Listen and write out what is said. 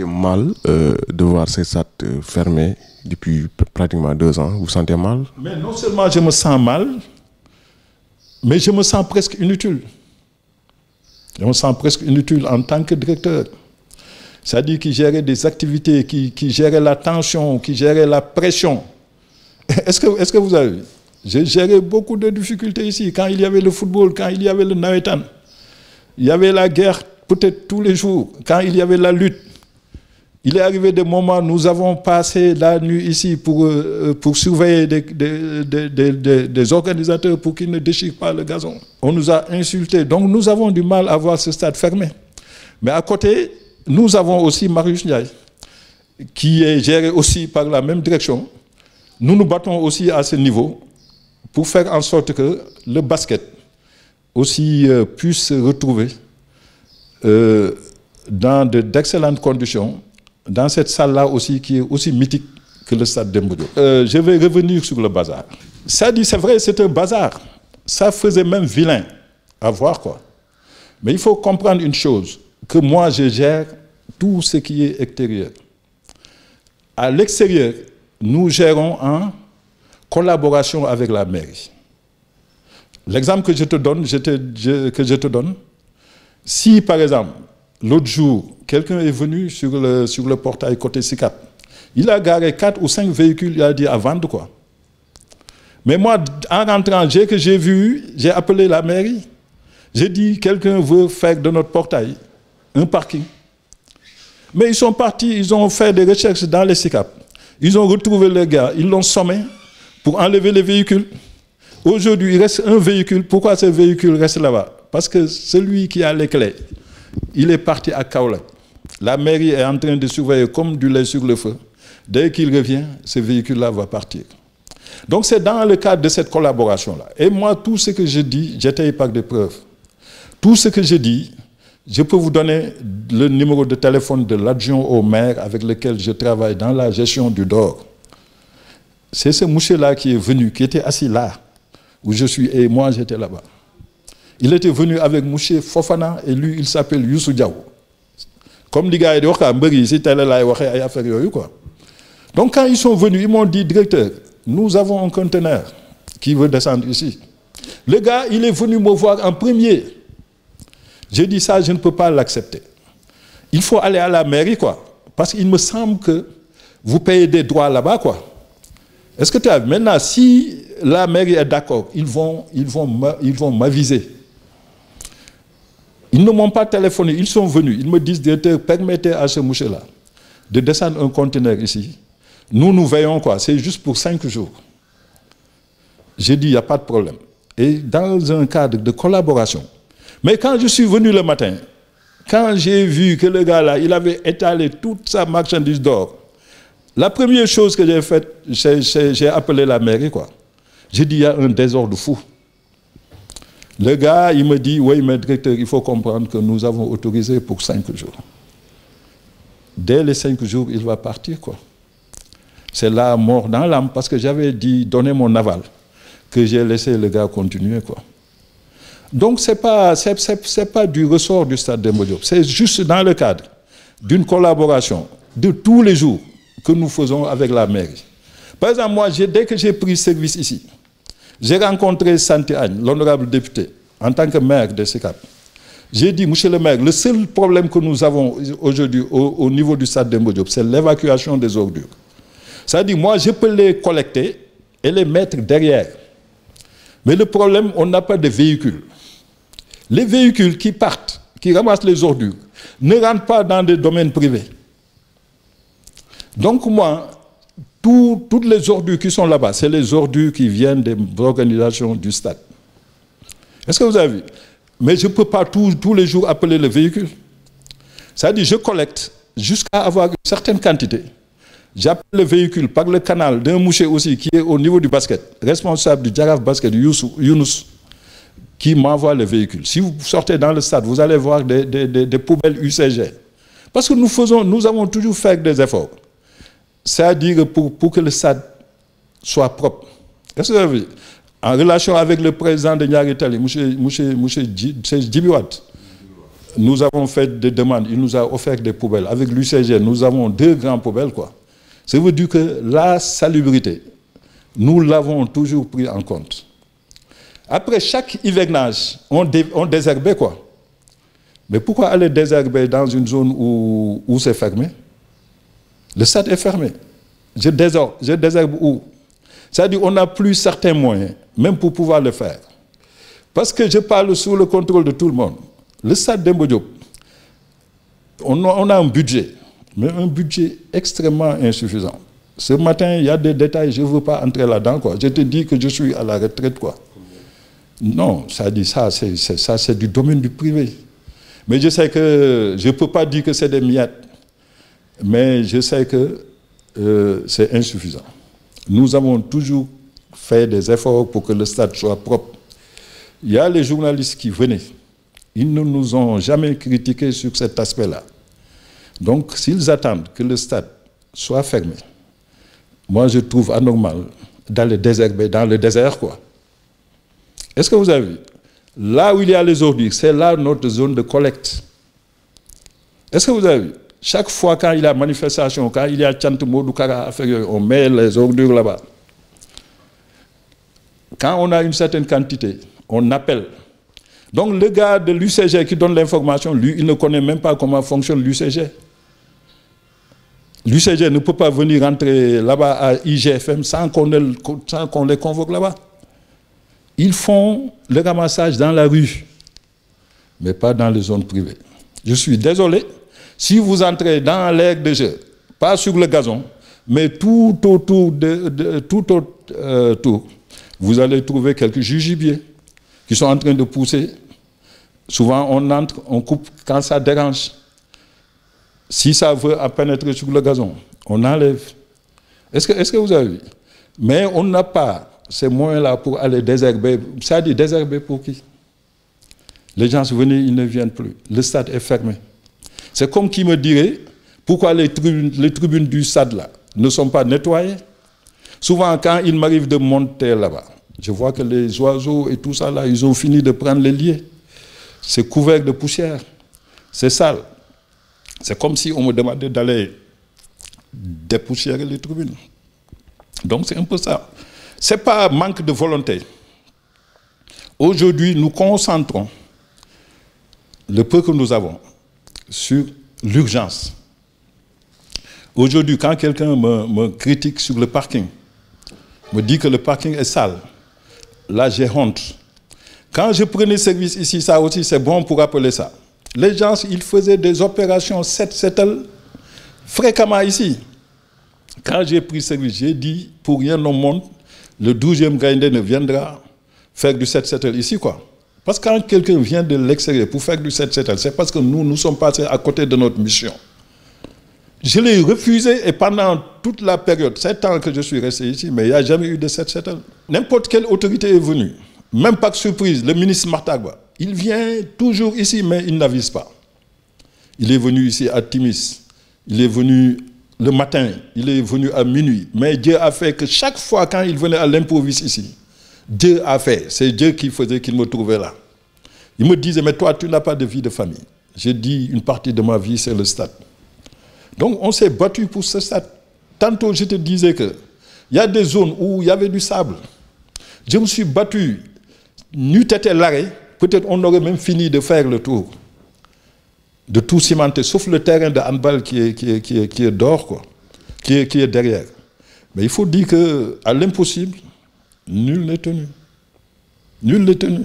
sentez mal de voir ces stades fermés depuis pratiquement 2 ans? Vous sentez mal? Mais non seulement je me sens mal, mais je me sens presque inutile. Je me sens presque inutile en tant que directeur. C'est-à-dire qui gérait des activités, qui gérait la tension, qui gérait la pression. Est-ce que vous avez vu? J'ai géré beaucoup de difficultés ici. Quand il y avait le football, quand il y avait le nawetan, il y avait la guerre peut-être tous les jours, quand il y avait la lutte. Il est arrivé des moments, nous avons passé la nuit ici pour surveiller des organisateurs pour qu'ils ne déchirent pas le gazon. On nous a insultés. Donc nous avons du mal à voir ce stade fermé. Mais à côté, nous avons aussi Marius Ndiaye, qui est géré aussi par la même direction. Nous nous battons aussi à ce niveau pour faire en sorte que le basket aussi puisse se retrouver dans d'excellentes conditions, dans cette salle-là aussi qui est aussi mythique que le stade Demba Diop. Je vais revenir sur le bazar. Ça dit, c'est vrai, c'est un bazar. Ça faisait même vilain à voir, quoi. Mais il faut comprendre une chose, que moi je gère tout ce qui est extérieur. À l'extérieur, nous gérons en collaboration avec la mairie. L'exemple que je te donne, si par exemple, l'autre jour, quelqu'un est venu sur le portail côté SICAP, il a garé 4 ou 5 véhicules, il a dit à vendre, quoi. Mais moi, en rentrant, j'ai appelé la mairie, j'ai dit quelqu'un veut faire de notre portail un parking. Mais ils sont partis, ils ont fait des recherches dans les SICAP. Ils ont retrouvé le gars, ils l'ont sommé pour enlever les véhicules. Aujourd'hui, il reste un véhicule. Pourquoi ce véhicule reste là-bas? Parce que celui qui a les clés, il est parti à Kaolack. La mairie est en train de surveiller comme du lait sur le feu. Dès qu'il revient, ce véhicule-là va partir. Donc c'est dans le cadre de cette collaboration-là. Et moi, tout ce que je dis, j'étaye par des preuves. Tout ce que je dis, je peux vous donner le numéro de téléphone de l'adjoint au maire avec lequel je travaille dans la gestion du DOR. C'est ce monsieur-là qui est venu, qui était assis là, où je suis, et moi j'étais là-bas. Il était venu avec monsieur Fofana, et lui, il s'appelle Youssou Diaw. Comme les gars, ils disent, quoi. Donc quand ils sont venus, ils m'ont dit, directeur, nous avons un conteneur qui veut descendre ici. Le gars, il est venu me voir en premier. J'ai dit ça, je ne peux pas l'accepter. Il faut aller à la mairie, quoi. Parce qu'il me semble que vous payez des droits là-bas, quoi. Est-ce que tu as vu? Maintenant, si la mairie est d'accord, ils vont m'aviser. Ils ne m'ont pas téléphoné, ils sont venus. Ils me disent, directeur, permettez à ce monsieur-là de descendre un conteneur ici. Nous veillons, quoi. C'est juste pour 5 jours. J'ai dit, il n'y a pas de problème. Et dans un cadre de collaboration. Mais quand je suis venu le matin, quand j'ai vu que le gars-là, il avait étalé toute sa marchandise d'or, la première chose que j'ai faite, j'ai appelé la mairie, quoi. J'ai dit, il y a un désordre fou. Le gars, il me dit, oui, mais directeur, il faut comprendre que nous avons autorisé pour 5 jours. Dès les 5 jours, il va partir, quoi. C'est la mort dans l'âme, parce que j'avais dit, donner mon aval, que j'ai laissé le gars continuer, quoi. Donc, ce n'est pas du ressort du stade Demba Diop, c'est juste dans le cadre d'une collaboration de tous les jours que nous faisons avec la mairie. Par exemple, moi, dès que j'ai pris service ici, j'ai rencontré Santé Agne, l'honorable député, en tant que maire de SICAP. J'ai dit, monsieur le maire, le seul problème que nous avons aujourd'hui au niveau du stade Demba Diop, c'est l'évacuation des ordures. C'est-à-dire, moi, je peux les collecter et les mettre derrière. Mais le problème, on n'a pas de véhicules. Les véhicules qui partent, qui ramassent les ordures, ne rentrent pas dans des domaines privés. Donc moi, toutes les ordures qui sont là-bas, c'est les ordures qui viennent des organisations du stade. Est-ce que vous avez vu? Mais je ne peux pas tous les jours appeler le véhicule. C'est-à-dire, je collecte jusqu'à avoir une certaine quantité. J'appelle le véhicule par le canal d'un moucher aussi qui est au niveau du basket, responsable du Djaraf Basket, Younous, qui m'envoie le véhicule. Si vous sortez dans le stade, vous allez voir des poubelles UCG. Parce que nous avons toujours fait des efforts. C'est-à-dire pour que le stade soit propre. Est-ce que vous avez vu? En relation avec le président de Niaritali, M. Djibiwad, nous avons fait des demandes, il nous a offert des poubelles. Avec l'UCG, nous avons 2 grandes poubelles, quoi. Ça veut dire que la salubrité, nous l'avons toujours pris en compte. Après chaque hivernage, on désherbait, quoi. Mais pourquoi aller désherber dans une zone où c'est fermé? Le stade est fermé. Je désherbe où? C'est-à-dire qu'on n'a plus certains moyens, même pour pouvoir le faire. Parce que je parle sous le contrôle de tout le monde. Le stade Demba Diop, on a un budget, mais un budget extrêmement insuffisant. Ce matin, il y a des détails, je ne veux pas entrer là-dedans, quoi. Je te dis que je suis à la retraite, quoi. Non, ça c'est du domaine du privé. Mais je sais que, je ne peux pas dire que c'est des miettes, mais je sais que c'est insuffisant. Nous avons toujours fait des efforts pour que le stade soit propre. Il y a les journalistes qui venaient. Ils ne nous ont jamais critiqués sur cet aspect-là. Donc, s'ils attendent que le stade soit fermé, moi, je trouve anormal d'aller désherber dans le désert, quoi. Est-ce que vous avez vu? Là où il y a les ordures, c'est là notre zone de collecte. Est-ce que vous avez vu? Chaque fois quand il y a manifestation, quand il y a Tchant Modou Kara, on met les ordures là-bas. Quand on a une certaine quantité, on appelle. Donc le gars de l'UCG qui donne l'information, lui, il ne connaît même pas comment fonctionne l'UCG. L'UCG ne peut pas venir rentrer là-bas à IGFM sans qu'on les convoque là-bas. Ils font le ramassage dans la rue, mais pas dans les zones privées. Je suis désolé, si vous entrez dans l'aire de jeu, pas sur le gazon, mais tout autour, vous allez trouver quelques jugibiers qui sont en train de pousser. Souvent, on entre, on coupe quand ça dérange. Si ça veut pénétrer sur le gazon, on enlève. Est-ce que vous avez vu? Mais on n'a pas ces moyens-là pour aller désherber. Ça dit désherber pour qui? Les gens venus, ils ne viennent plus. Le stade est fermé. C'est comme qui me dirait pourquoi les tribunes du stade là ne sont pas nettoyées. Souvent, quand il m'arrive de monter là-bas, je vois que les oiseaux et tout ça là, ils ont fini de prendre les liens. C'est couvert de poussière. C'est sale. C'est comme si on me demandait d'aller dépoussiérer les tribunes. Donc c'est un peu ça. Ce n'est pas manque de volonté. Aujourd'hui, nous concentrons le peu que nous avons sur l'urgence. Aujourd'hui, quand quelqu'un me critique sur le parking, me dit que le parking est sale, là j'ai honte. Quand je prenais service ici, ça aussi c'est bon pour appeler ça. Les gens, ils faisaient des opérations set-settle fréquemment ici. Quand j'ai pris service, j'ai dit, pour rien au monde, le 12e Gaïndé ne viendra faire du set-settle ici, quoi. Parce que quand quelqu'un vient de l'extérieur pour faire du set-settle, c'est parce que nous sommes passés à côté de notre mission. Je l'ai refusé et pendant toute la période, 7 ans que je suis resté ici, mais il n'y a jamais eu de set-settle. N'importe quelle autorité est venue, même pas de surprise, le ministre Martagba, il vient toujours ici, mais il n'avise pas. Il est venu ici à Timis, il est venu le matin, il est venu à minuit. Mais Dieu a fait que chaque fois quand il venait à l'improviste ici, Dieu a fait. C'est Dieu qui faisait qu'il me trouvait là. Il me disait, mais toi, tu n'as pas de vie de famille. J'ai dit, une partie de ma vie, c'est le stade. Donc, on s'est battu pour ce stade. Tantôt, je te disais qu'il y a des zones où il y avait du sable. Je me suis battu. N'eût été l'arrêt, peut-être on aurait même fini de faire le tour. De tout cimenter, sauf le terrain de handball qui est dehors, quoi, qui est derrière. Mais il faut dire qu'à l'impossible, nul n'est tenu. Nul n'est tenu.